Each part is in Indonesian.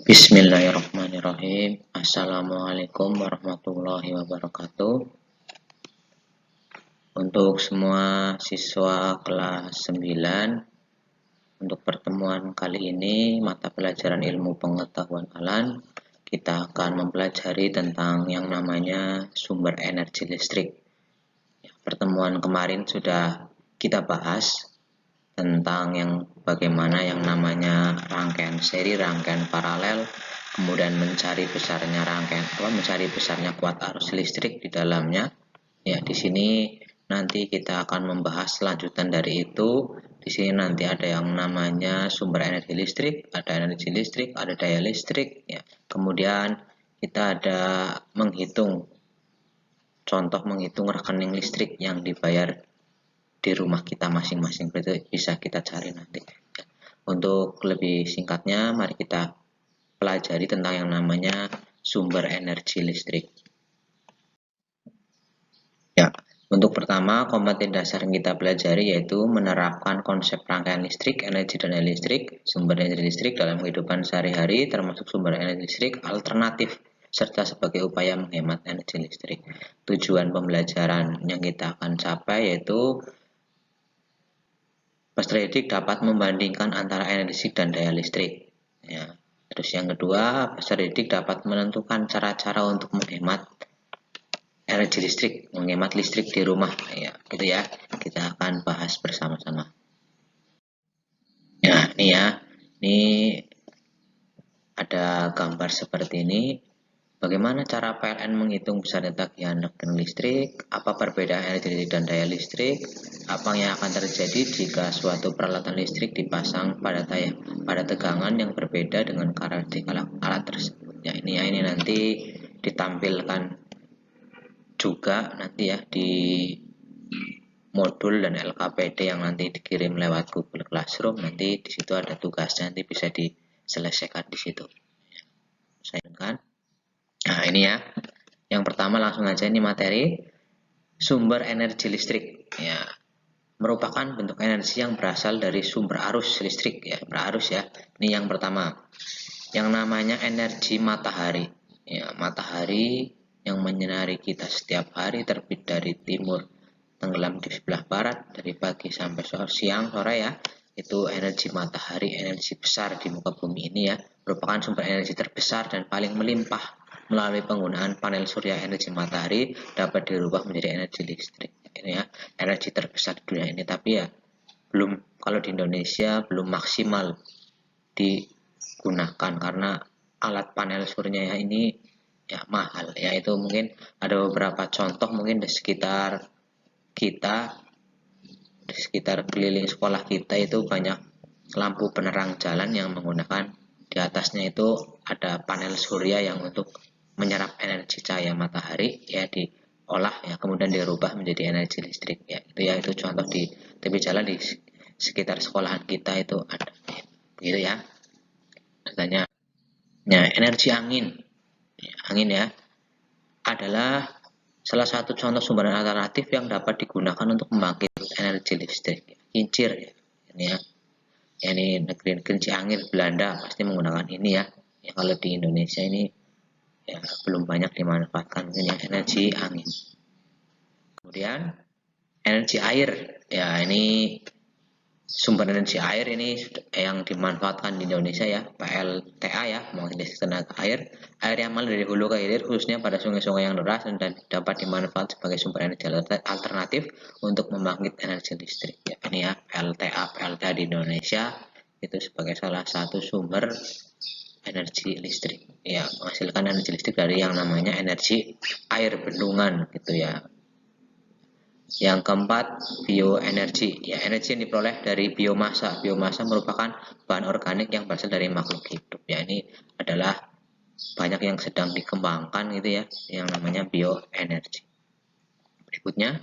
Bismillahirrahmanirrahim. Assalamualaikum warahmatullahi wabarakatuh. Untuk semua siswa kelas 9, untuk pertemuan kali ini mata pelajaran ilmu pengetahuan alam, kita akan mempelajari tentang yang namanya sumber energi listrik. Pertemuan kemarin sudah kita bahas tentang yang bagaimana yang namanya rangkaian seri, rangkaian paralel, kemudian mencari besarnya kuat arus listrik di dalamnya. Ya, di sini nanti kita akan membahas lanjutan dari itu. Di sini nanti ada yang namanya sumber energi listrik, ada daya listrik, ya. Kemudian kita ada contoh menghitung rekening listrik yang dibayar di rumah kita masing-masing. Bisa kita cari nanti. Untuk lebih singkatnya, mari kita pelajari tentang yang namanya sumber energi listrik. Ya, untuk pertama, kompeten dasar yang kita pelajari yaitu menerapkan konsep rangkaian listrik, energi dan daya listrik, sumber energi listrik dalam kehidupan sehari-hari, termasuk sumber energi listrik alternatif, serta sebagai upaya menghemat energi listrik. Tujuan pembelajaran yang kita akan capai yaitu peserta didik dapat membandingkan antara energi dan daya listrik. Ya. Terus yang kedua, peserta didik dapat menentukan cara-cara untuk menghemat energi listrik, menghemat listrik di rumah. Ya, gitu ya. Kita akan bahas bersama-sama. Ya, ini ya. Ini ada gambar seperti ini. Bagaimana cara PLN menghitung besarnya tagihan rekening listrik? Apa perbedaan energi listrik dan daya listrik? Apa yang akan terjadi jika suatu peralatan listrik dipasang pada tegangan yang berbeda dengan karakteristik alat tersebut? Ya, ini nanti ditampilkan juga nanti ya di modul dan LKPD yang nanti dikirim lewat Google Classroom. Nanti di situ ada tugasnya, nanti bisa diselesaikan di situ. Saya kan. Nah, ini ya. Yang pertama langsung aja ini materi sumber energi listrik. Ya, merupakan bentuk energi yang berasal dari sumber arus listrik ya, berarus ya. Ini yang pertama. Yang namanya energi matahari. Ya, matahari yang menyinari kita setiap hari terbit dari timur, tenggelam di sebelah barat dari pagi sampai siang sore ya. Itu energi matahari, energi besar di muka bumi ini ya, merupakan sumber energi terbesar dan paling melimpah. Melalui penggunaan panel surya, energi matahari dapat dirubah menjadi energi listrik. Ini ya, energi terbesar di dunia ini, tapi ya belum, kalau di Indonesia belum maksimal digunakan karena alat panel surya ini ya mahal. Ya, itu mungkin ada beberapa contoh mungkin di sekitar kita, di sekitar keliling sekolah kita itu banyak lampu penerang jalan yang menggunakan di atasnya itu ada panel surya yang untuk menyerap energi cahaya matahari ya, diolah ya, kemudian dirubah menjadi energi listrik ya. Itu contoh di tepi jalan di sekitar sekolahan kita itu ada gitu ya. Katanya ya, energi angin ya adalah salah satu contoh sumber alternatif yang dapat digunakan untuk membangkit energi listrik. Kincir ya. Ini ya. Ini negeri Ciangir Belanda pasti menggunakan ini ya. Ya, kalau di Indonesia ini ya belum banyak dimanfaatkan ini ya, energi angin. Kemudian energi air ya, ini sumber energi air ini yang dimanfaatkan di Indonesia ya, PLTA ya, mengenai tenaga air yang mengalir dari hulu ke hilir khususnya pada sungai-sungai yang deras dan dapat dimanfaatkan sebagai sumber energi alternatif untuk membangkit energi listrik ya. Ini ya PLTA di Indonesia itu sebagai salah satu sumber energi listrik ya, menghasilkan energi listrik dari yang namanya energi air bendungan gitu ya. Yang keempat, bioenergi ya, energi yang diperoleh dari biomasa. Biomasa merupakan bahan organik yang berasal dari makhluk hidup ya. Ini adalah banyak yang sedang dikembangkan gitu ya, yang namanya bioenergi. Berikutnya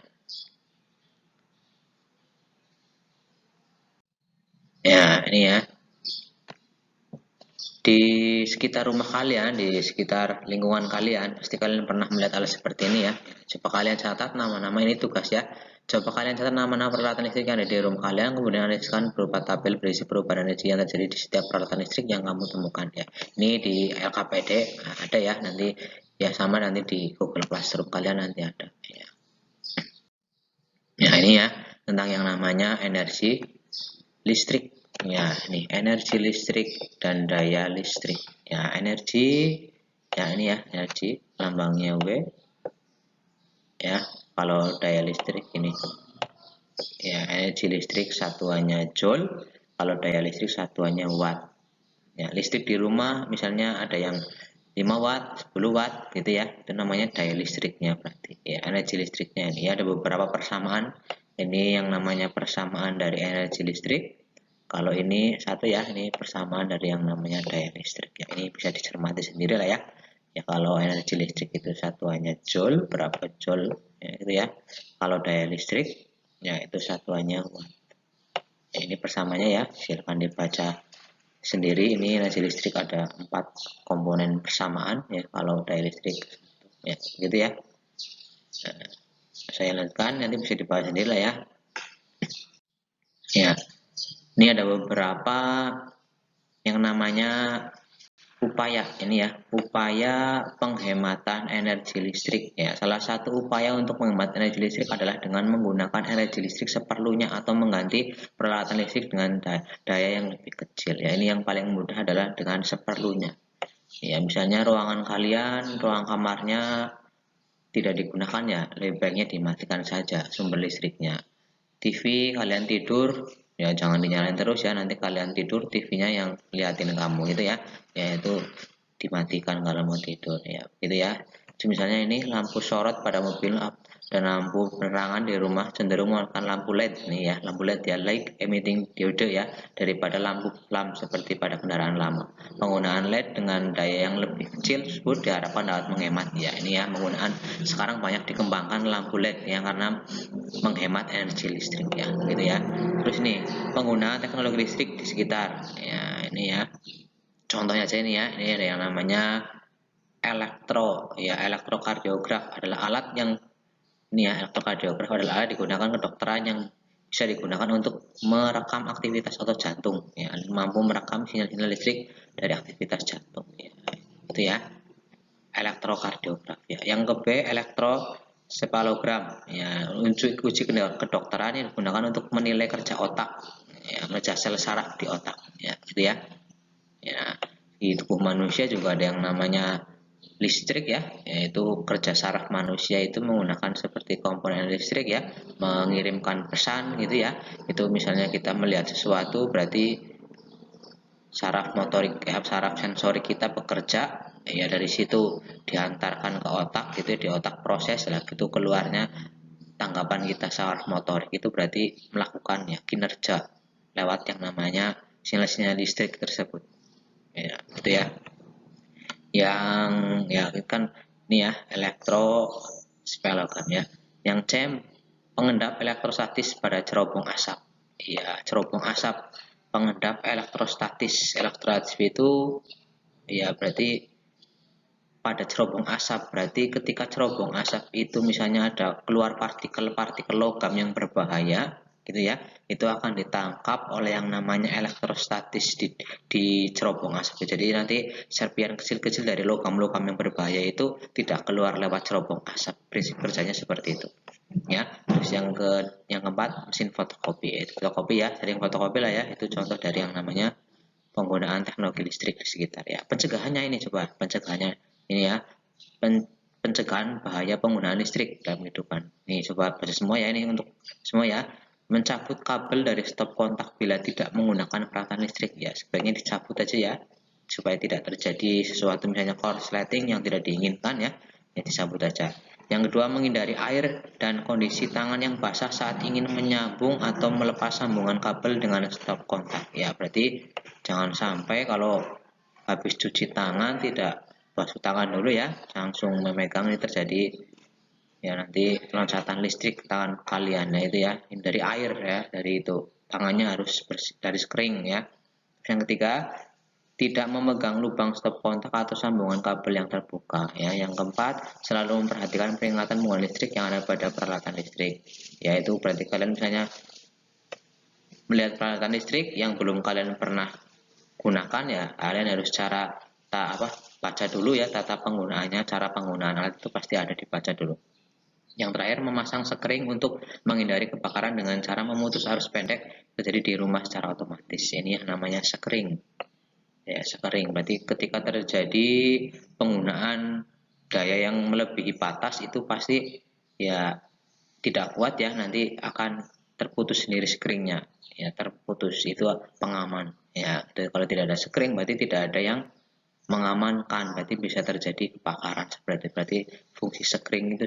ya, ini ya, di sekitar rumah kalian, di sekitar lingkungan kalian, pasti kalian pernah melihat hal seperti ini ya. Coba kalian catat nama-nama, ini tugas ya. Coba kalian catat nama-nama peralatan listrik yang ada di rumah kalian, kemudian analiskan berupa tabel berisi perubahan energi yang terjadi di setiap peralatan listrik yang kamu temukan ya. Ini di LKPD ada ya, nanti ya sama nanti di Google Classroom kalian nanti ada ya. Ya ini ya tentang yang namanya energi listrik ya, ini energi listrik dan daya listrik ya. Energi ya, ini ya energi lambangnya W ya. Kalau daya listrik ini ya, energi listrik satuannya joule, kalau daya listrik satuannya watt ya. Listrik di rumah misalnya ada yang 5 watt 10 watt gitu ya, itu namanya daya listriknya berarti ya. Energi listriknya ini ada beberapa persamaan, ini yang namanya persamaan dari energi listrik, kalau ini satu ya, ini persamaan dari yang namanya daya listrik ya. Ini bisa dicermati sendiri lah ya. Ya kalau energi listrik itu satuannya joule, berapa joule ya, itu ya. Kalau daya listrik ya itu satuannya watt ya. Ini persamanya ya, silahkan dibaca sendiri. Ini energi listrik ada 4 komponen persamaan ya, kalau daya listrik ya gitu ya. Nah, saya lanjutkan, nanti bisa dibaca sendiri lah ya. Ya, ini ada beberapa yang namanya upaya ini ya, upaya penghematan energi listrik ya. Salah satu upaya untuk menghemat energi listrik adalah dengan menggunakan energi listrik seperlunya atau mengganti peralatan listrik dengan daya yang lebih kecil ya. Ini yang paling mudah adalah dengan seperlunya ya. Misalnya ruangan kalian, ruang kamarnya tidak digunakan ya, lebih baiknya dimatikan saja sumber listriknya. TV kalian tidur ya jangan dinyalain terus ya, nanti kalian tidur TV-nya yang liatin kamu gitu ya, yaitu dimatikan kalau mau tidur ya gitu ya. Misalnya ini lampu sorot pada mobil dan lampu penerangan di rumah cenderung menggunakan lampu LED nih ya, lampu LED ya, light emitting diode ya, daripada lampu seperti pada kendaraan lama. Penggunaan LED dengan daya yang lebih kecil tersebut diharapkan dapat menghemat ya. Ini ya, penggunaan sekarang banyak dikembangkan lampu LED ya karena menghemat energi listrik ya gitu ya. Terus nih penggunaan teknologi listrik di sekitar ya, ini ya contohnya aja ini ya. Ini ada yang namanya elektrokardiograf adalah alat yang ini ya, elektrokardiograf adalah alat digunakan kedokteran yang bisa digunakan untuk merekam aktivitas otot jantung ya, mampu merekam sinyal-sinyal listrik dari aktivitas jantung ya. Itu ya elektrokardiograf ya. Yang ke B elektrosepalogram ya, uji kedokteran yang digunakan untuk menilai kerja otak ya, kerja sel saraf di otak ya gitu ya. Ya, di tubuh manusia juga ada yang namanya listrik ya, yaitu kerja saraf manusia itu menggunakan seperti komponen listrik ya, mengirimkan pesan gitu ya. Itu misalnya kita melihat sesuatu berarti saraf motorik ya, saraf sensorik kita bekerja ya, dari situ diantarkan ke otak gitu, di otak proses lah gitu, keluarnya tanggapan kita saraf motorik itu berarti melakukan ya kinerja lewat yang namanya sinyal-sinyal listrik tersebut ya gitu ya. Yang ya kan ini ya elektrospeleogram ya. Yang C pengendap elektrostatis pada cerobong asap ya, cerobong asap pengendap elektrostatis. Elektrostatis itu ya berarti pada cerobong asap, berarti ketika cerobong asap itu misalnya ada keluar partikel-partikel logam yang berbahaya gitu ya, itu akan ditangkap oleh yang namanya elektrostatis di cerobong asap. Jadi nanti serpihan kecil-kecil dari logam-logam yang berbahaya itu tidak keluar lewat cerobong asap. Prinsip kerjanya seperti itu ya. Terus yang keempat mesin fotokopi, fotokopi ya, sering fotokopi lah ya, itu contoh dari yang namanya penggunaan teknologi listrik di sekitar ya. Pencegahannya ini, coba pencegahannya ini ya, pencegahan bahaya penggunaan listrik dalam kehidupan. Nih coba baca semua ya, ini untuk semua ya. Mencabut kabel dari stop kontak bila tidak menggunakan peralatan listrik ya, sebaiknya dicabut aja ya, supaya tidak terjadi sesuatu misalnya korsleting yang tidak diinginkan ya, dicabut aja. Yang kedua, menghindari air dan kondisi tangan yang basah saat ingin menyambung atau melepas sambungan kabel dengan stop kontak ya. Berarti jangan sampai kalau habis cuci tangan tidak basuh tangan dulu ya, langsung memegang, ini terjadi ya nanti loncatan listrik ke tangan kalian. Nah itu ya, hindari air ya, dari itu tangannya harus bersih, dari kering ya. Yang ketiga, tidak memegang lubang stop kontak atau sambungan kabel yang terbuka. Ya, yang keempat, selalu memperhatikan peringatan penggunaan listrik yang ada pada peralatan listrik. Yaitu berarti kalian misalnya melihat peralatan listrik yang belum kalian pernah gunakan, ya kalian harus baca dulu ya tata penggunaannya, cara penggunaan alat itu pasti ada dibaca dulu. Yang terakhir, memasang sekring untuk menghindari kebakaran dengan cara memutus arus pendek terjadi di rumah secara otomatis. Ini yang namanya sekring. Ya, sekring berarti ketika terjadi penggunaan daya yang melebihi batas itu pasti ya tidak kuat ya, nanti akan terputus sendiri sekringnya. Ya, terputus itu pengaman. Ya, kalau tidak ada sekring berarti tidak ada yang mengamankan, berarti bisa terjadi kebakaran. Berarti fungsi sekring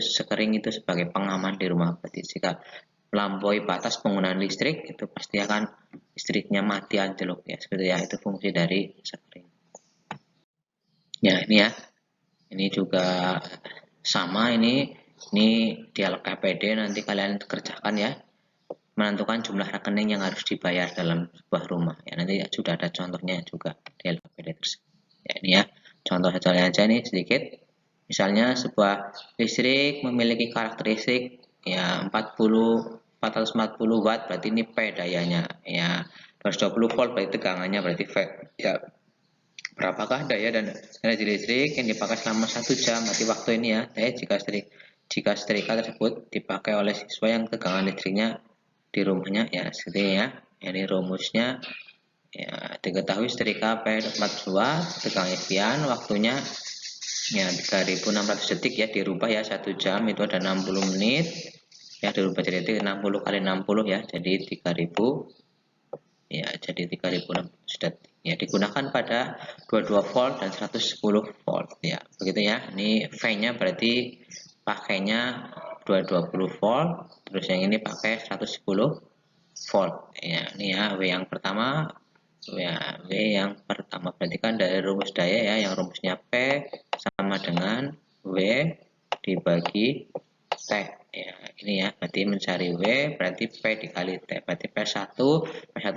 itu sebagai pengaman di rumah. Berarti jika melampaui batas penggunaan listrik itu pasti akan listriknya mati anjlok ya, seperti ya, itu fungsi dari sekring. Ya, ini ya. Ini juga sama, ini dialog KPD nanti kalian kerjakan ya. Menentukan jumlah rekening yang harus dibayar dalam sebuah rumah. Ya, nanti sudah ada contohnya juga di LKPD tersebut. Ya, ini ya, contoh saja nih sedikit. Misalnya sebuah listrik memiliki karakteristik ya 440 watt, berarti ini P dayanya. Ya, 220 volt berarti tegangannya, berarti V. Ya, berapakah daya dan energi listrik yang dipakai selama 1 jam? Berarti waktu ini ya, jika setrika tersebut dipakai oleh siswa yang tegangan listriknya di rumahnya ya seperti ya. Ini rumusnya ya, diketahui setrika P4 watt, tegangan sekian, waktunya ya 3600 detik ya, dirubah ya 1 jam itu ada 60 menit ya, dirubah jadi 60 kali 60 ya, jadi 3000 ya, jadi 3060 detik ya, digunakan pada 22 volt dan 110 volt ya, begitu ya. Ini V nya berarti pakainya 220 volt, terus yang ini pakai 110 volt ya. Ini ya, W yang pertama berarti kan dari rumus daya ya, yang rumusnya P sama dengan W dibagi T ya. Ini ya, berarti mencari W berarti P dikali T, berarti P1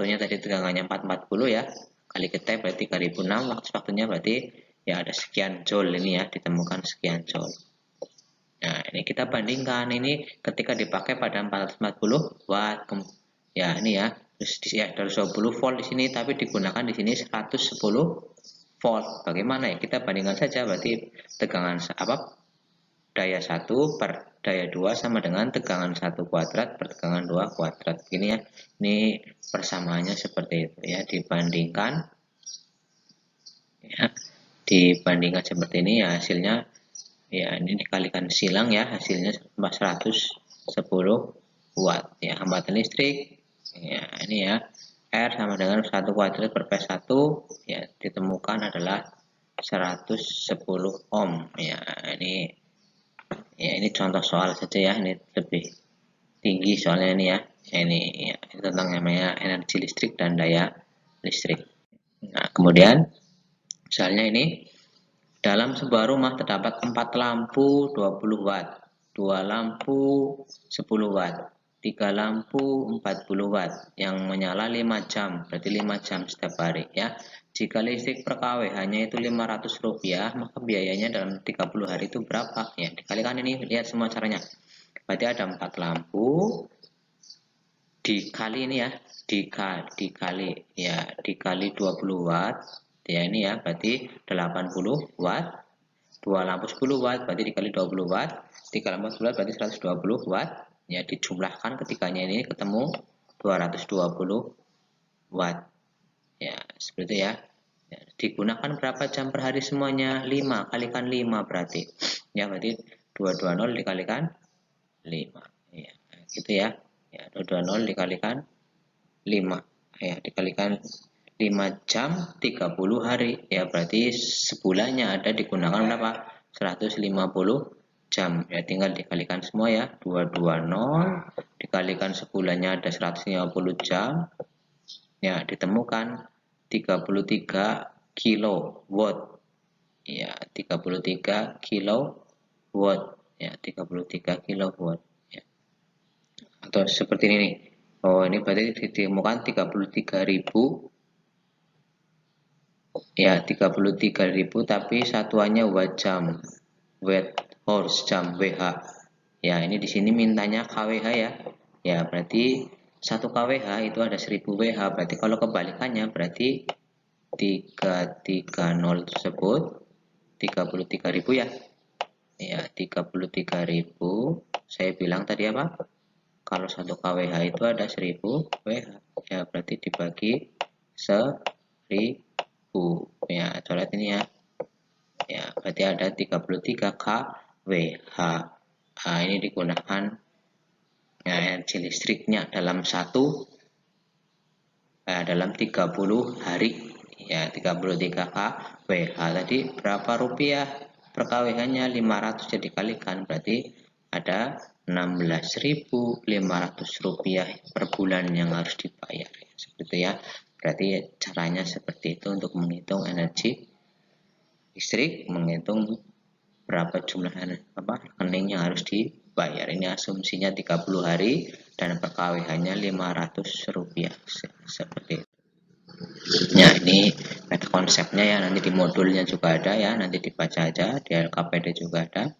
nya tadi tegangannya 440 ya, kali ke T berarti 3006, waktunya berarti ya ada sekian joule, ini ya ditemukan sekian joule. Nah, ini kita bandingkan, ini ketika dipakai pada 440 watt ya, ini ya, terus ya 220 volt di sini, tapi digunakan di sini 110 volt. Bagaimana ya? Kita bandingkan saja, berarti tegangan daya 1 per daya 2 sama dengan tegangan 1 kuadrat per tegangan 2 kuadrat. Begini ya. Ini persamaannya seperti itu ya, dibandingkan ya, dibandingkan seperti ini ya, hasilnya ya, ini dikalikan silang ya, hasilnya 110 watt ya. Hambatan listrik ya, ini ya, R sama dengan 1 kuadrat per P1 ya, ditemukan adalah 110 ohm ya. Ini contoh soal saja ya, ini lebih tinggi soalnya ini ya. Ini ya, tentang namanya energi listrik dan daya listrik. Nah, kemudian misalnya ini dalam sebuah rumah terdapat 4 lampu 20 watt, 2 lampu 10 watt, 3 lampu 40 watt yang menyala 5 jam, berarti 5 jam setiap hari ya. Jika listrik per kWh-nya itu Rp500, maka biayanya dalam 30 hari itu berapa? Ya, dikalikan ini, lihat semua caranya. Berarti ada 4 lampu dikali ini ya, dikali 20 watt. Ya, ini ya, berarti 80 watt. 2 lampu 10 watt berarti dikali 20 watt, 3 lampu 10 watt berarti 120 watt. Ya, dijumlahkan ketiganya ini ketemu 220 watt. Ya, seperti ya. Ya, digunakan berapa jam per hari semuanya? 5 kalikan 5 berarti. Ya, berarti 220 dikalikan 5. Ya, gitu ya. Ya, 220 dikalikan 5. Ya, dikalikan 5 jam 30 hari. Ya, berarti sebulannya ada digunakan berapa? 150 jam. Ya, tinggal dikalikan semua ya. 220 dikalikan sebulannya ada 150 jam. Ya, ditemukan 33 kilowatt. Ya, 33 kilowatt. Ya, 33 kilowatt. Ya. Atau seperti ini nih. Oh, ini berarti ditemukan 33.000 Ya, 33.000 tapi satuannya watt jam. Watt horse jam WH. Ya, ini di sini mintanya kWh ya. Ya, berarti 1 kWh itu ada 1000 WH. Berarti kalau kebalikannya berarti 330 tersebut 33.000 ya. Ya, 33.000. Saya bilang tadi apa? Kalau 1 kWh itu ada 1000 WH. Ya, berarti dibagi 1000. Ya, coret ini ya. Ya, berarti ada 33 kWh. Nah, ini digunakan ya, energi listriknya dalam dalam 30 hari. Ya, 33 kWh. Tadi berapa rupiah per kWh-nya? 500, jadi kalikan berarti ada 16.500 rupiah per bulan yang harus dibayar. Seperti ya. Berarti caranya seperti itu untuk menghitung energi listrik, menghitung berapa jumlah rekening yang harus dibayar. Ini asumsinya 30 hari dan per KWH-nya 500 rupiah. Seperti itu. Ya, ini ada konsepnya ya, nanti di modulnya juga ada ya, nanti dibaca aja, di LKPD juga ada.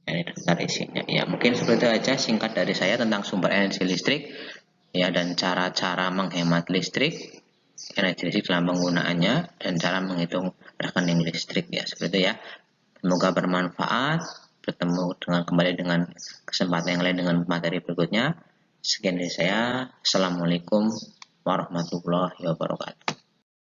Ini daftar isinya. Ya, mungkin seperti itu aja singkat dari saya tentang sumber energi listrik ya, dan cara-cara menghemat listrik, energi listrik dalam penggunaannya, dan cara menghitung rekening listrik ya, seperti itu ya. Semoga bermanfaat. Bertemu kembali dengan kesempatan yang lain dengan materi berikutnya. Sekian dari saya. Assalamualaikum warahmatullahi wabarakatuh.